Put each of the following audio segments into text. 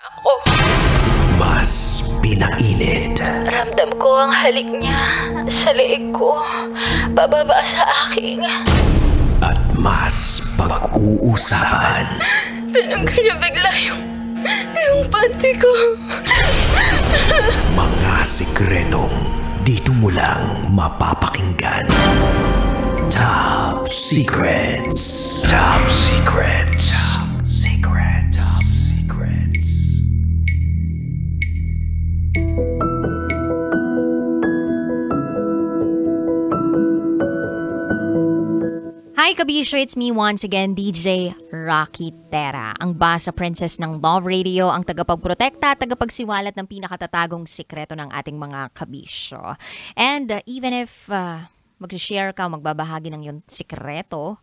Ako. Mas pinainit. Ramdam ko ang halik niya sa leeg ko. Bababa sa akin. At mas pag-uusapan. Tinanggal niya bigla yung panty ko. Mga sikretong dito mo lang mapapakinggan. Top Secrets. Top Secrets. Top Secret. Top Secrets. Hi Kabisyo, it's me once again, DJ Rocky Terra, ang basa princess ng Love Radio, ang tagapagprotekta at tagapagsiwalat ng pinakatatagong sikreto ng ating mga kabisyo. And even if mag-share ka, magbabahagi ng yung sikreto,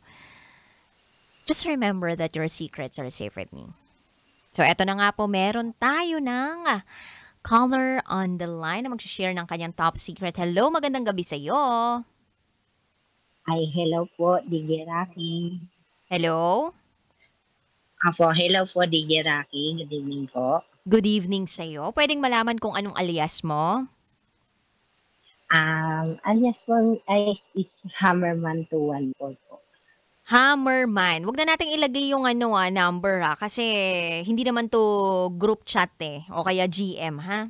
just remember that your secrets are safe with me. So eto na nga po, meron tayo ng caller on the line na mag-share ng kanyang top secret. Hello, magandang gabi sa'yo. Ay, hello po, DJ Rocky. Hello? Hello po, DJ Rocky. Good evening po. Good evening sa'yo. Pwedeng malaman kung anong alias mo? Alias po ay is Hammerman 21 po. Hammerman. Huwag na nating ilagay yung number kasi hindi naman to group chat o kaya GM ha?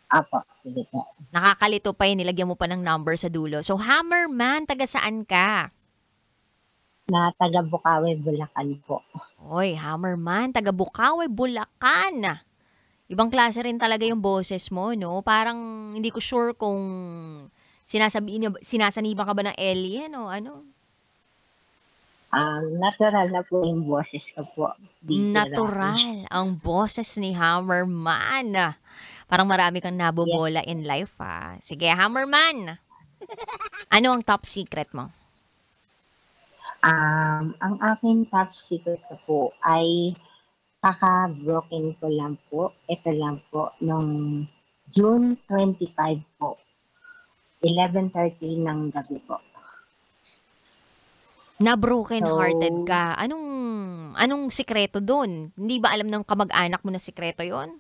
Apo, sige po. Nakakalito pa nilagyan mo pa ng number sa dulo. So Hammerman, taga saan ka? Na taga Bukawi, Bulacan po. Oy, Hammerman, taga Bukawi, Bulacan. Ibang klase rin talaga yung boses mo, no? Parang hindi ko sure kung sinasaniban ka ba ng alien o ano? Natural na po yung boses ko po. Natural ang boses ni Hammerman. Parang marami kang nabobola in life Sige, Hammerman. Ano ang top secret mo? Ang aking top secret ko po ay kaka-broken ko lang po. Ito lang po, nung June 25 po. 11:30 ng gabi po. Na broken hearted ka. Anong sikreto doon? Hindi ba alam ng kamag-anak mo na sikreto 'yon?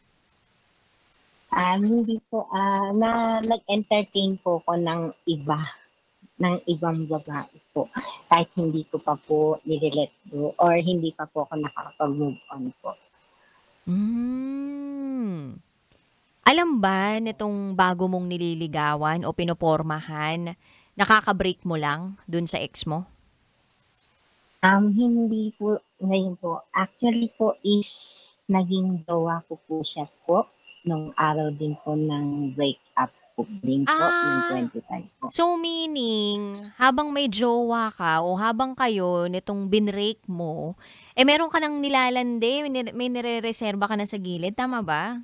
Hindi po, nag-entertain po ko ng ibang babae po. Kahit hindi ko pa po nire-let go or hindi pa po ako nakakapag-move on po. Alam ba nitong bago mong nililigawan o pinopormahan, nakaka-break mo lang dun sa ex mo? Hindi po ngayon po. Actually po is naging jowa ko po siya po. Nung araw din po ng break-up po din po, ng 25 po. So meaning, habang may jowa ka o habang kayo nitong binrake mo, meron ka nang nilalande, may nire-reserva ka na sa gilid, tama ba?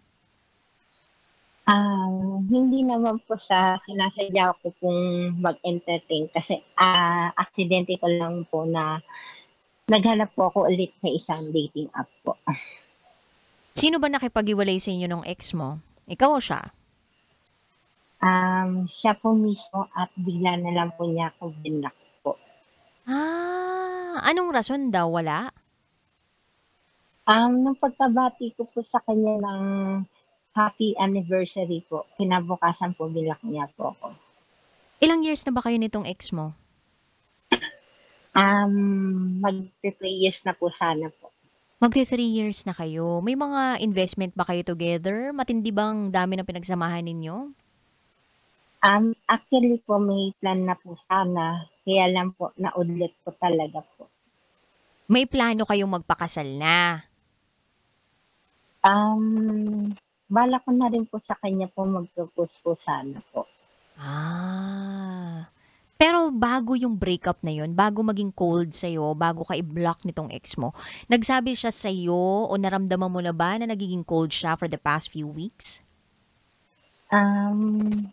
Hindi naman po sa sinasadya ko pong mag-entertain kasi aksidente ko lang po na naghanap po ako ulit sa isang dating app po. Sino ba nakipag-iwalay sa inyo ng ex mo? Ikaw o siya? Siya po mismo at bigla na lang po niya ako binlock po. Anong rason daw? Wala? Nung pagkabati ko po sa kanya ng happy anniversary po, kinabukasan po binlock niya po ako. Ilang years na ba kayo nitong ex mo? Mag-3 years na po sana po. Magti 3 years na kayo. May mga investment ba kayo together? Matindi bang dami ng pinagsamahan ninyo? Actually po may plan na po sana. Kaya lang po naudlit po talaga po. May plano kayong magpakasal na? Bala ko na rin po sa kanya po mag-propose po sana po. Pero bago yung breakup na yun, bago maging cold sa'yo, bago ka i-block nitong ex mo, nagsabi siya sa'yo o naramdaman mo na ba na nagiging cold siya for the past few weeks?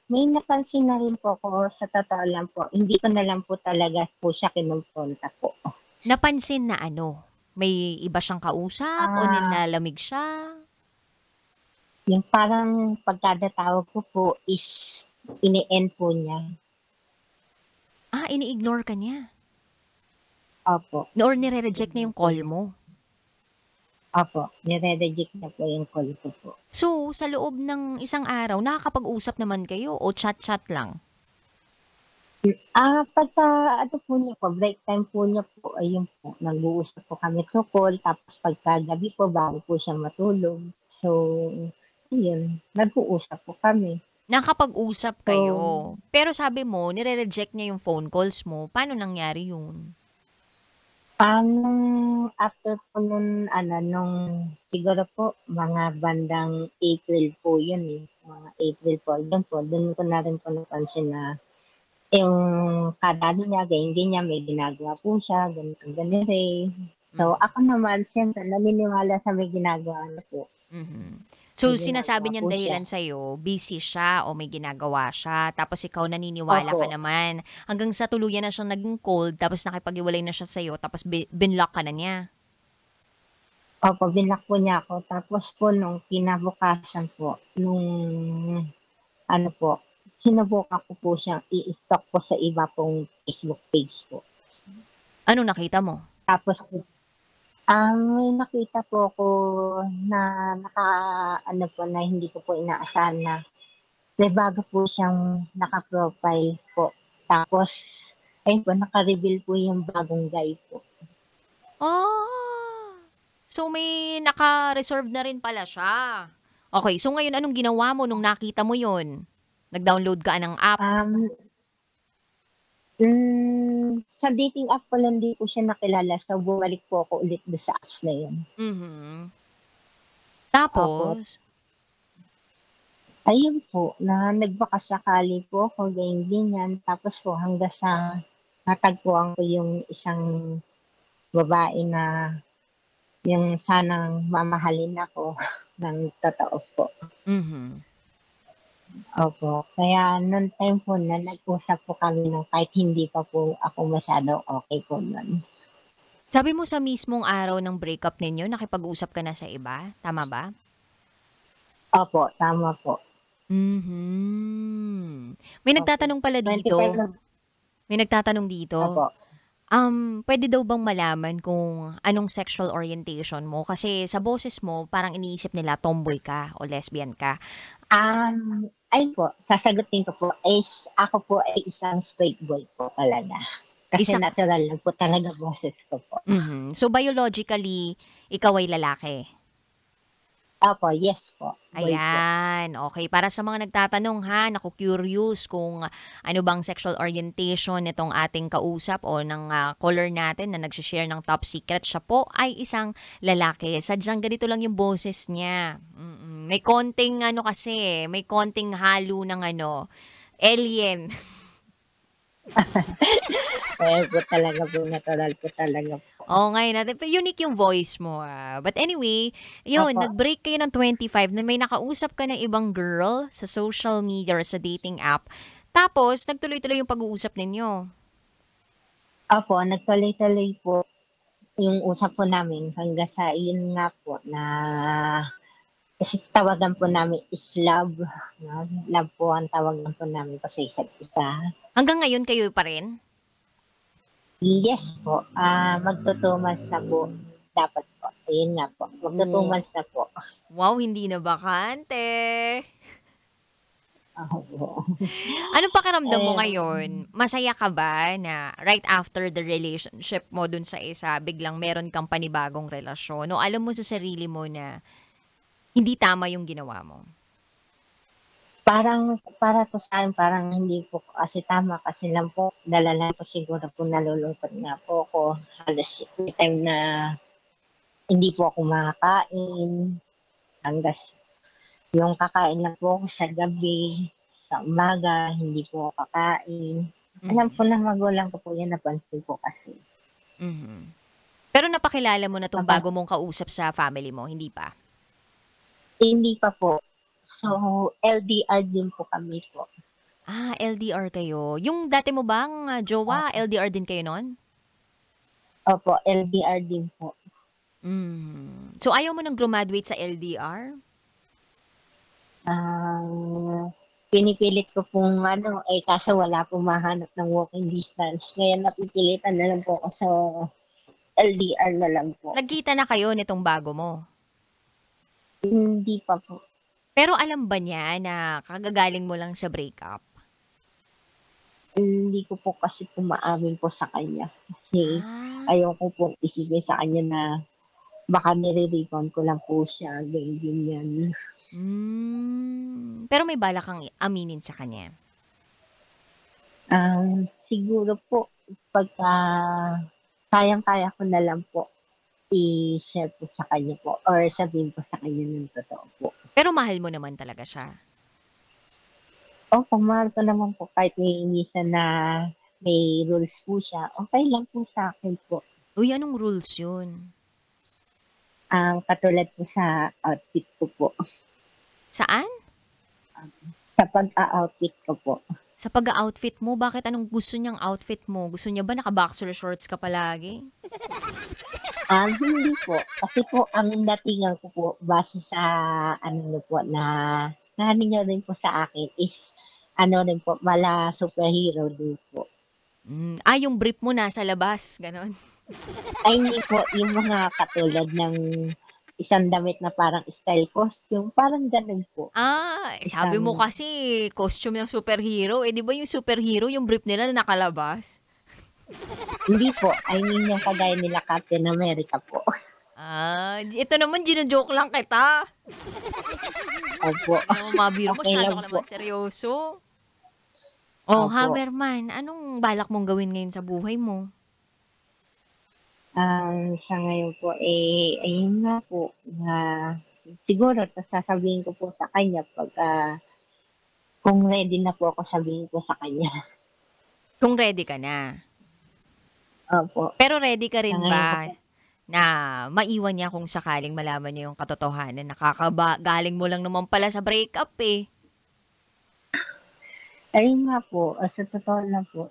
May napansin na rin po ako, sa totoo lang po. Hindi ko na lang po talaga po siya kinumpronta po. Napansin na ano? May iba siyang kausap o nilalamig siya? Yung parang pagkadatawag ko po is ini-end po niya. Ini-ignore ka niya? Opo. Or nire-reject na yung call mo? Opo, nire-reject na po yung call ko po. So, sa loob ng isang araw, nakakapag-usap naman kayo o chat-chat lang? Pagka ano po niya po, break time po niya po, ayun po, nag-uusap po kami through call, tapos pagka gabi po, bago po siya matulog. So, ayun, nag-uusap po kami. Nakapag-usap kayo. So, Pero sabi mo, nire-reject niya yung phone calls mo. Paano nangyari yun? nung after po nun, siguro po, mga bandang April po yun eh. Mga April po, yun po, dun ko na rin po napansin na yung kadado niya, ganyan, may ginagawa po siya, ganito, ganito eh. So, Mhm. ako naman, siyempre, naniniwala sa may ginagawa na po. Mhm. So, May sinasabi ginagawa niyang po siya. dahilan sa'yo, busy siya o may ginagawa siya, tapos ikaw naniniwala ka Opo, naman. Hanggang sa tuluyan na siyang naging cold, tapos nakipag-iwalay na siya sa'yo, tapos binlock ka na niya. opo, binlock po niya ako. Tapos po, nung kinabukasan po, nung ano po, sinubukan ko po siyang i-stalk po sa iba pong Facebook page po. Anong nakita mo? Tapos po, may nakita po ako na ano po, na hindi ko po inaasahan na may bago po siyang naka-profile po. Tapos, ayun po, naka-reveal po yung bagong guy po. Ah! So, may naka-reserve na rin pala siya. Okay, so ngayon anong ginawa mo nung nakita mo yun? Nag-download ka ng app? Um, sa dating app ko lang di po siya nakilala. So, bumalik po ako ulit doon sa apps na yun. Mhm. Opo. Tapos? Ayun po, na nagbakasakali po ako, ganyan. Tapos po, hanggang sa natagpuan ko yung isang babae na yung sanang mamahalin ako ng totoo po. Mhm. Opo. Kaya noong time po na nag-usap po kami ng kahit hindi pa po ako masyadong okay po nun. Sabi mo sa mismong araw ng breakup ninyo, nakipag-usap ka na sa iba? Tama ba? Opo, tama po. Mhm. May Opo. nagtatanong pala 25 dito. na, May nagtatanong dito. opo. Pwede daw bang malaman kung anong sexual orientation mo? Kasi sa boses mo, parang iniisip nila tomboy ka o lesbian ka. Ayun po, sasagutin ko po is ako po ay isang straight boy po talaga. Kasi Isa ka. natural lang po talaga boses ko po. Mhm. So biologically, ikaw ay lalaki. Opo, yes po. Boy po. Ayan, okay. Para sa mga nagtatanong ha, naku-curious kung ano bang sexual orientation nitong ating kausap o ng caller natin na nag-share ng top secret. Siya po ay isang lalaki. Sadyang ganito lang yung boses niya. May konting kasi, may konting halo ng alien. Eh po talaga po, natural po talaga po. Oo, ngayon natin. Unique yung voice mo. But anyway, yun, Opo. nag-break kayo ng 25 na may nakausap ka ng ibang girl sa social media or sa dating app. Tapos, nagtuloy-tuloy yung pag-uusap ninyo. Opo, nagtuloy-tuloy po yung usap po namin hanggang sa yun nga po na kasi tawagan po namin is love. No? Love po ang tawagan po namin po sa isa't isa. Hanggang ngayon kayo pa rin? Yes po, magto 2 months na po. Dapat po. Ayun nga po, magto 2 Oo. months na po. Wow, hindi na bakante. Opo. Anong pakiramdam mo Eh, ngayon? Masaya ka ba na right after the relationship mo dun sa isa, biglang meron kang panibagong relasyon? O alam mo sa sarili mo na hindi tama yung ginawa mo? parang para to sa akin, parang hindi po kasi tama kasi lang po, dala lang po siguro po nalulungkot nga po ako. Halos may time na hindi po ako makakain. Hanggang yung kakain lang po ako sa gabi, sa umaga, hindi po ako kakain. Alam Mhm. po ng magulang ko po yan, napansin po kasi. Mhm. Pero napakilala mo na 'tong Napa bago mong kausap sa family mo, hindi pa? Hindi pa po. So, LDR din po kami po. LDR kayo. Yung dati mo bang jowa, Opo. LDR din kayo nun? Opo, LDR din po. So ayaw mo nang graduate sa LDR? Pinipilit ko pong kaso wala pong mahanap ng walking distance. Kaya napipilitan na lang po ako sa LDR na lang po. Nagkita na kayo nitong bago mo. Hindi pa po. Pero alam ba niya na kagagaling mo lang sa breakup? Hindi ko po kasi pumaamin po sa kanya. Kasi Ah. ayoko po isipin sa kanya na baka nire-recon ko lang po siya, ganyan. Pero may balak kang aminin sa kanya. Siguro po, pagka kayang-kaya ko na lang po, i-share po sa kanya po or sabihin po sa kanya ng totoo po. Pero mahal mo naman talaga siya. Opo, mahal ko naman po kahit may minsan na may rules po siya, okay lang po sa akin po. Uy, anong rules yun? Katulad po sa outfit ko po. Saan? Sa pag-outfit ko po. Sa pag-outfit mo, bakit anong gusto niyang outfit mo? Gusto niya ba naka-boxer shorts ka palagi? Hindi po. Kasi po, ang datingan ko po, base sa po, na niya rin po sa akin is, rin po, mala superhero din po. Yung brief mo nasa labas, ganon. Ay, hindi po, yung mga katulad ng isang damit na parang style costume, parang ganun po. Sabi mo kasi costume ng superhero. Di ba yung superhero, yung brief nila na nakalabas? Hindi po, I mean yung kagaya nila Captain America po. Ito naman, gino-joke lang kita. Opo. Mabiro, Okay masyado lang ka naman po. seryoso. Oh, Opo. Hammerman, anong balak mong gawin ngayon sa buhay mo? Sa ngayon po, ayun nga po, na siguro, sasabihin ko po sa kanya pag kung ready na po ako, sabihin ko sa kanya. Kung ready ka na. Opo. Pero ready ka rin Sa ngayon ba na maiwan niya kung sakaling malaman niya yung katotohanan? Galing mo lang naman pala sa breakup eh. Ayun nga po, sa totoo lang po,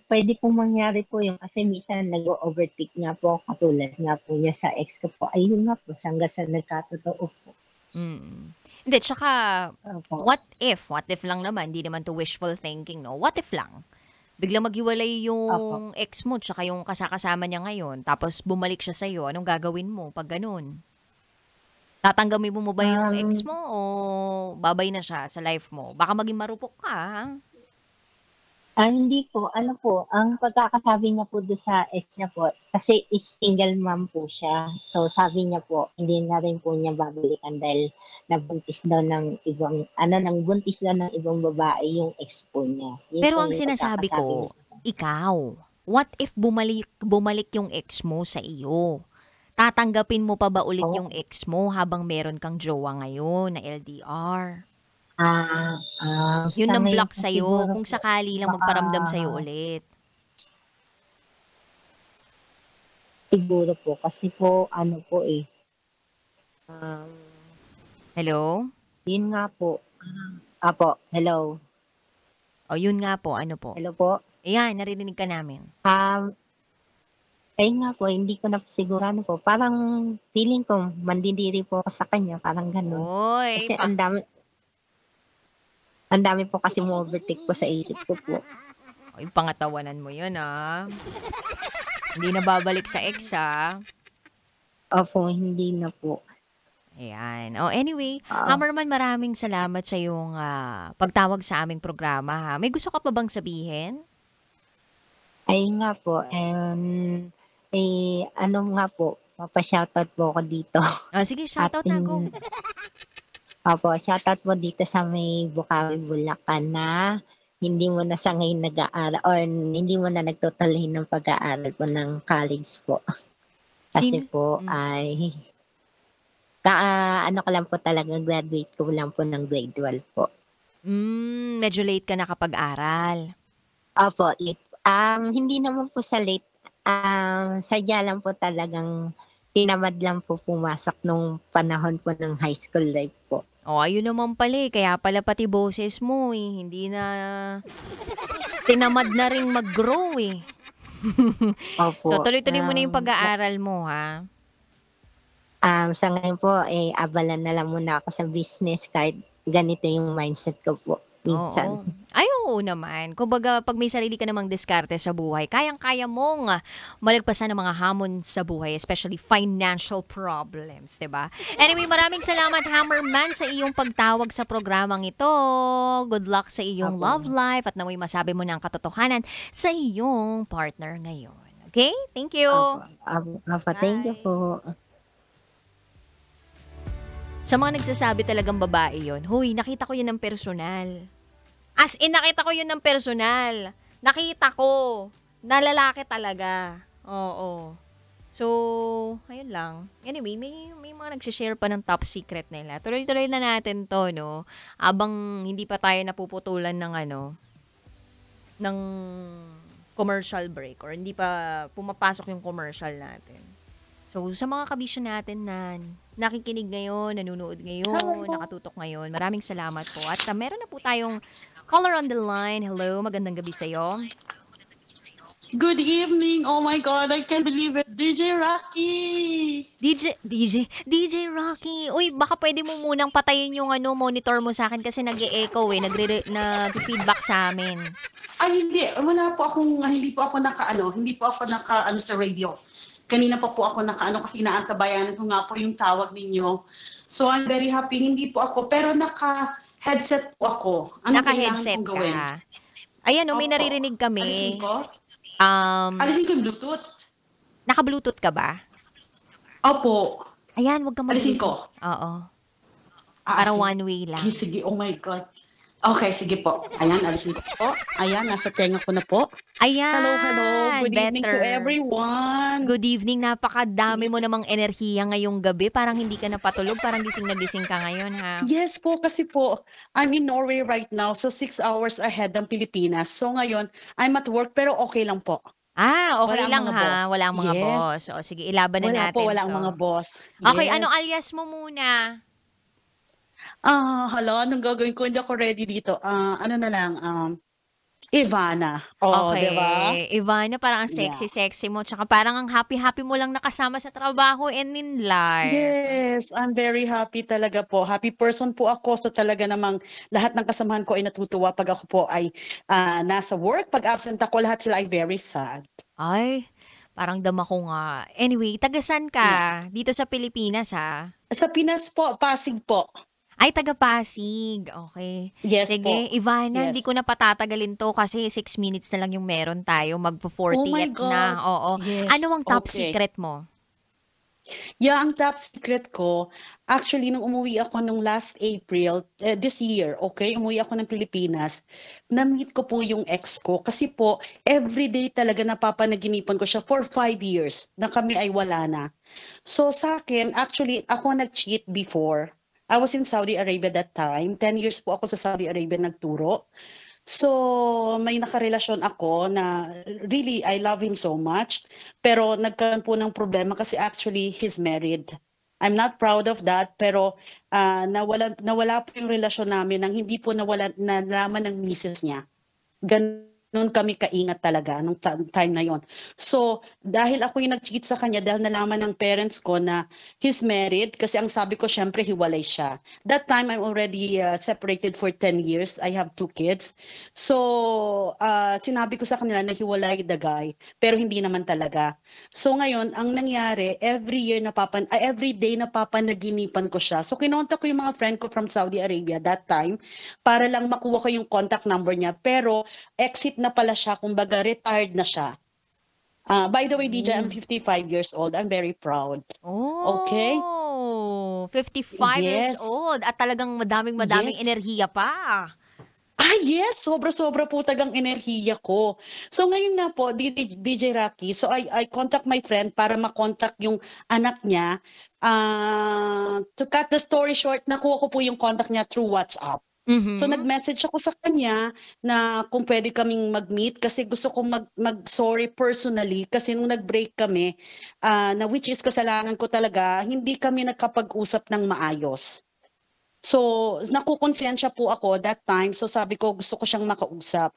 pwede pong mangyari po yung kasi minsan nag-overtake nga po katulad nga po niya sa ex ko po. Ayun nga po, hanggang sa nagkatotoo po. Hindi, tsaka Opo. what if lang naman, hindi naman to wishful thinking, no? What if lang? Biglang maghiwalay yung ex mo tsaka yung kasakasama niya ngayon, tapos bumalik siya sa'yo, anong gagawin mo pag ganun? Tatanggapin mo ba yung ex mo o babay na siya sa life mo? Baka maging marupok ka, ha? Hindi po, ang pagkakasabi niya po doon sa ex niya po, kasi is single mom po siya. So sabi niya po, hindi na rin po niya babalikan dahil nabuntis daw ng ibang, buntis daw ng ibang babae yung ex po niya. Yun Pero po ang yung sinasabi ko, pagkakasabi niya. ikaw, what if bumalik yung ex mo sa iyo? Tatanggapin mo pa ba ulit yung ex mo habang meron kang jowa ngayon na LDR? Yun Sa ang ngayon block po sa'yo siguro kung po, sakali lang magparamdam sa'yo ulit. siguro po, kasi po, Hello? yun nga po. Apo, hello. O yun nga po, ano po? Hello po. Ayan, naririnig ka namin. Ayun nga po, hindi ko na sigurado po. Parang feeling ko, mandidiri po ako sa kanya, parang ganun. Oy, Kasi ang dami po kasi overtake po sa isip ko po. Oy, pangatawanan mo yun, ah. Hindi na babalik sa ex, ah. Opo, hindi na po. Ayan. Anyway, Hammerman, maraming salamat sa iyong pagtawag sa aming programa, ha. May gusto ka pa bang sabihin? Ayun nga po, and nga po, mapa-shoutout po ako dito. Sige, shoutout na, go. Opo, shoutout po dito sa may Bukawi, Bulacan na hindi mo na sa ngayon nag-aaral or hindi mo na nagtutuloy ng pag-aaral po ng college po. Kasi po ay ko lang po talaga, graduate ko lang po ng grade 12 po. Medyo late ka nakapag-aral. Opo, late. Hindi naman po sa late. Sadya lang po talagang tinamad lang po pumasok nung panahon po ng high school life po. Ayun naman pala eh. Kaya pala pati boses mo eh. Hindi na tinamad na rin mag-grow eh. Opo. So tuloy-tuloy mo na yung pag-aaral mo, ha? Sa ngayon po, abalan na lang muna ako sa business kahit ganito yung mindset ko po. minsan. Oo. Ay, oo naman. Kumbaga, pag may sarili ka namang diskarte sa buhay, kayang-kaya mong malagpasan ng mga hamon sa buhay, especially financial problems, 'di ba? Anyway, maraming salamat, Hammerman, sa iyong pagtawag sa programang ito. Good luck sa iyong Opo. love life at naway masabi mo ng katotohanan sa iyong partner ngayon. Okay? Thank you. Thank you po. Sa mga nagsasabi talagang babae yon, huy, nakita ko yun ng personal. As in, nakita ko yun ng personal. Nakita ko. Na lalaki talaga. Oo. So, ayun lang. Anyway, may mga nagsishare pa ng top secret nila. Tuloy-tuloy na natin to, no? Abang hindi pa tayo napuputulan ng ng commercial break or hindi pa pumapasok yung commercial natin. So, sa mga kabisyo natin na nakikinig ngayon, nanonood ngayon, nakatutok ngayon, maraming salamat po. At meron na po tayong caller on the line. Hello, magandang gabi sa'yo. Good evening. Oh my God, I can't believe it. DJ Rocky. DJ Rocky. Uy, baka pwede mo munang patayin yung monitor mo sa akin kasi nag-e-echo nag-feedback sa amin. Ay, hindi. Wala po akong, hindi po ako naka sa radio. Kanina pa po ako kasi inaantabayanan ko nga po yung tawag ninyo. So I'm very happy. Hindi po ako, pero naka-headset po ako. Ano Naka-headset kailangan kong gawin? ka. Ayan, may Opo. naririnig kami. Alisin ko? Alisin ko yung Bluetooth? Naka-Bluetooth ka ba? Opo. Ayan, wag ka Alisin mag-Bluetooth. ko? Oo. Para Sige. one way lang. Ay, sige, oh my God. Okay, sige po. Ayan, alisin ko po. Ayan, nasa tenga ko na po. Ayan. Hello. Good evening to everyone. Good evening. Napakadami mo namang enerhiya ngayong gabi. Parang hindi ka napatulog. Parang gising na gising ka ngayon, ha? Yes po, kasi po, I'm in Norway right now, so 6 hours ahead ng Pilipinas. So ngayon, I'm at work, pero okay lang po. Ah, okay Walang lang mga ha. boss. Walang mga Yes. boss. O sige, ilaban na Wala natin po, walang to. mga boss. Okay, Yes. ano alias mo muna? Hala, anong gagawin ko? Hindi ako ready dito. Ano na lang, Ivana. Oh, Okay. diba? Ivana, parang ang sexy-sexy mo. Tsaka parang ang happy-happy mo lang nakasama sa trabaho and in life. Yes, I'm very happy talaga po. Happy person po ako. So talaga namang lahat ng kasamahan ko ay natutuwa pag ako po ay nasa work. Pag absent ako, lahat sila ay very sad. Ay, parang dama ko nga. Anyway, tagasan ka? Dito sa Pilipinas, ha? Sa Pinas po, Pasig po. Ay, taga-Pasig. Okay. Yes Sige, po. Ivana, Yes. hindi ko na patatagalin to kasi 6 minutes na lang yung meron tayo. Magpo-40 Oh my at God. na. Oo. Yes. Ano ang top Okay. secret mo? Yeah, ang top secret ko, actually, nung umuwi ako nung last April, this year, okay, umuwi ako ng Pilipinas, na-meet ko po yung ex ko. Kasi po, everyday talaga napapanaginipan ko siya for 5 years na kami ay wala na. So sa akin, actually, ako nag-cheat before. I was in Saudi Arabia that time. 10 years po ako sa Saudi Arabia nagturo. So, may nakarelasyon ako na really, I love him so much. Pero nagkaroon po ng problema kasi actually, he's married. I'm not proud of that, pero nawala po yung relasyon namin nang hindi po nalaman ng misis niya. Ganun kami kaingat talaga nung time na yon. So, dahil ako yung nag-cheat sa kanya, dahil nalaman ng parents ko na he's married, kasi ang sabi ko, syempre, hiwalay siya. That time, I'm already separated for 10 years. I have 2 kids. So, sinabi ko sa kanila na hiwalay the guy, pero hindi naman talaga. So, ngayon, ang nangyari, every day napapanaginipan ko siya. So, kinontak ko yung mga friend ko from Saudi Arabia that time, para lang makuha ko yung contact number niya. Pero, exit na pala siya, kumbaga retired na siya. By the way, DJ, I'm 55 years old. I'm very proud. Oh, Okay. 55 years Yes. old at talagang madaming Yes. enerhiya pa. Yes, sobra-sobra po tagang enerhiya ko. So ngayon nga po, DJ Rocky, so I contact my friend para makontak yung anak niya. To cut the story short, nakuha ko po yung contact niya through WhatsApp. Mhm. So nag-message ako sa kanya na kung pwede kaming mag-meet kasi gusto ko mag-sorry personally kasi nung nag-break kami, na which is kasalanan ko talaga, hindi kami nagkapag-usap ng maayos. So, nakukonsensya po ako that time. So, sabi ko, gusto ko siyang makausap.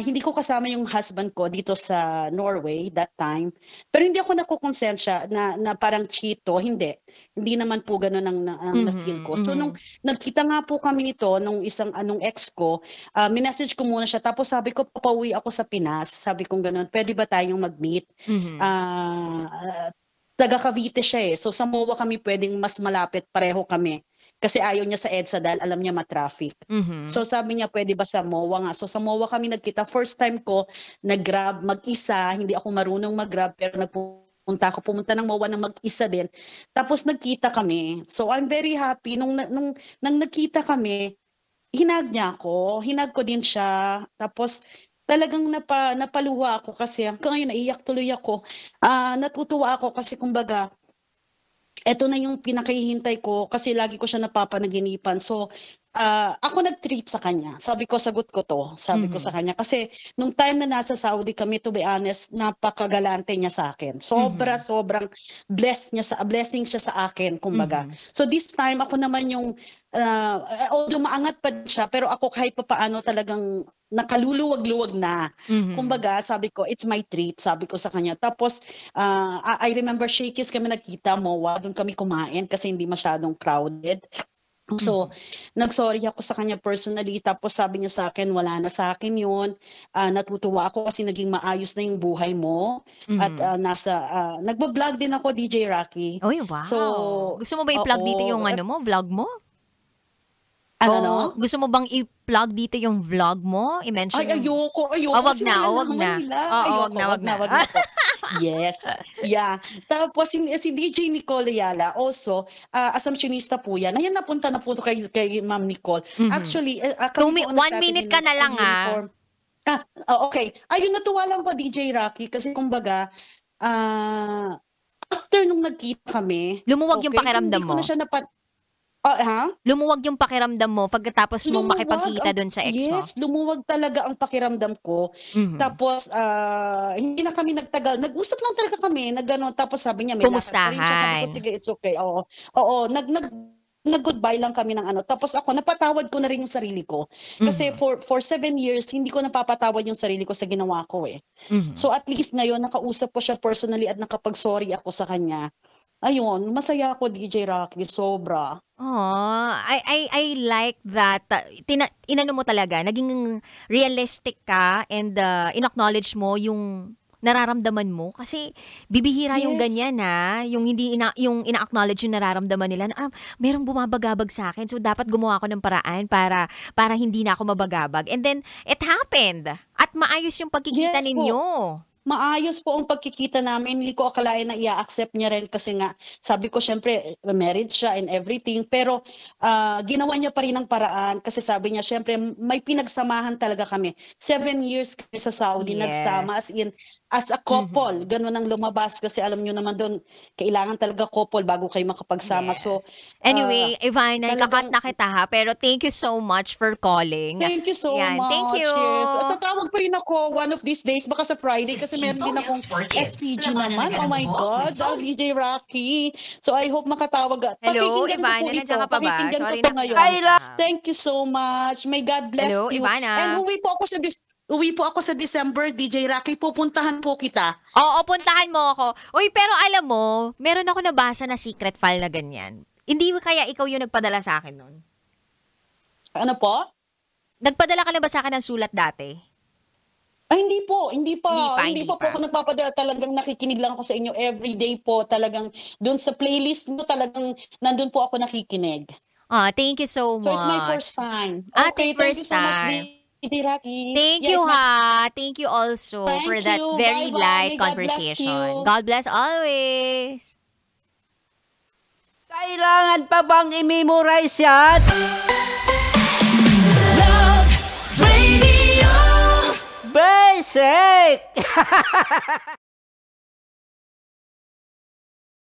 Hindi ko kasama yung husband ko dito sa Norway that time. Pero hindi ako nakukonsensya na parang chito. Hindi. Hindi naman po ganun ang na-feel ko. So, nung nagkita nga po kami nito, nung anong ex ko, minessage ko muna siya. Tapos sabi ko, papauwi ako sa Pinas. Sabi ko ganun, pwede ba tayong mag-meet? Taga Cavite siya eh. So, sa MOA kami pwedeng mas malapit. Pareho kami. Kasi ayaw niya sa EDSA dahil alam niya matraffic. So sabi niya, pwede ba sa MOA nga? So sa MOA kami nagkita. First time ko, nag-grab mag-isa. Hindi ako marunong mag-grab pero pumunta ng MOA ng mag-isa din. Tapos nagkita kami. So I'm very happy. Nung nagkita kami, hinag niya ako. Hinag ko din siya. Tapos talagang napaluha ako kasi hanggang ngayon naiyak tuloy ako. Natutuwa ako kasi kumbaga, eto na yung pinakahihintay ko kasi lagi ko siya napapanaginipan. So, ako nag-treat sa kanya. Sabi ko, sagot ko to. Sabi ko sa kanya. Kasi nung time na nasa Saudi kami, to be honest, napakagalante niya sa akin. Sobrang blessing siya sa akin, kumbaga. So this time, ako naman yung, although maangat pa siya, pero ako kahit pa paano talagang nakaluluwag-luwag na. Kumbaga, sabi ko, it's my treat, sabi ko sa kanya. Tapos, I remember Shakey's kami nagkita, MOA, doon kami kumain kasi hindi masyadong crowded. So, nag-sorry ako sa kanya personally, tapos sabi niya sa akin, wala na sa akin yun. Natutuwa ako kasi naging maayos na yung buhay mo. At nagbablog din ako, DJ Rocky. Oy, wow. So, gusto mo ba i-plug dito yung vlog mo? Ano? Gusto mo bang i-plug dito yung vlog mo? I-mention Ay, ayoko. wag na. Wag na. Yes. Yeah. Tapos si DJ Nicole Ayala, also, assumptionista po yan. Ayan, napunta na po kay Ma'am Nicole. Actually, 1 minute ka na lang okay. Ayun, natuwa lang po DJ Rocky kasi kumbaga, after nung nagkita kami, lumuwag yung pakiramdam mo. Hindi ko na siya Lumuwag yung pakiramdam mo pagkatapos mong makipagkita doon sa ex mo? Yes, lumuwag talaga ang pakiramdam ko. Tapos, hindi na kami nagtagal. Nag-usap lang talaga kami. Tapos sabi niya, may lakad pa rin siya. Sabi ko, sige, it's okay. Oo, nag-goodbye lang kami ng Tapos ako, napatawad ko na rin yung sarili ko. Kasi for 7 years, hindi ko napapatawad yung sarili ko sa ginawa ko eh. So at least ngayon, nakausap ko siya personally at nakapag-sorry ako sa kanya. Ayun, masaya ako, DJ Rocky, sobra. Oh, I like that. Inano mo talaga, naging realistic ka and in-acknowledge mo yung nararamdaman mo kasi bibihira yung ganyan yung hindi yung ina-acknowledge yung nararamdaman nila na merong bumabagabag sa akin, so dapat gumawa ako ng paraan para hindi na ako mabagabag. And then it happened at maayos yung pagkikita ninyo. Maayos po ang pagkikita namin. Hindi ko akalain na i-accept niya rin kasi nga, sabi ko, syempre, married siya and everything. Pero ginawa niya pa rin ang paraan kasi sabi niya, syempre, may pinagsamahan talaga kami. 7 years kami sa Saudi, nagsama as a couple. Ganun ang lumabas kasi alam niyo naman doon, kailangan talaga couple bago kayo makapagsama. So, anyway, Ivana, ikakat na kita ha, pero thank you so much for calling. Thank you so much. Thank you. Cheers. At tatawag pa rin ako one of these days, baka sa Friday kasi meron din akong SPG naman. Oh my God, DJ Rocky. So I hope makatawag. Hello, Ivana, nandiyan ka pa ba? Sorry na ngayon. Thank you so much. May God bless you. Hello, Ivana. And uwi po ako sa December, DJ Rocky. Pupuntahan po kita. Oo, puntahan mo ako. Uy, pero alam mo, meron ako nabasa na secret file na ganyan. Hindi kaya ikaw yung nagpadala sa akin nun? Ano po? Nagpadala ka na ba sa akin ng sulat dati? Ay, hindi po. Hindi pa po pa. ako nagpapadala. Talagang nakikinig lang ako sa inyo everyday po. Talagang doon sa playlist mo, talagang nandun po ako nakikinig. Thank you so much. So it's my first time. Okay, thank you so much, Thank you ha. Thank you also for that very light conversation. God bless always. Kailangan pa bang i-memorize yan? Love Radio Basic!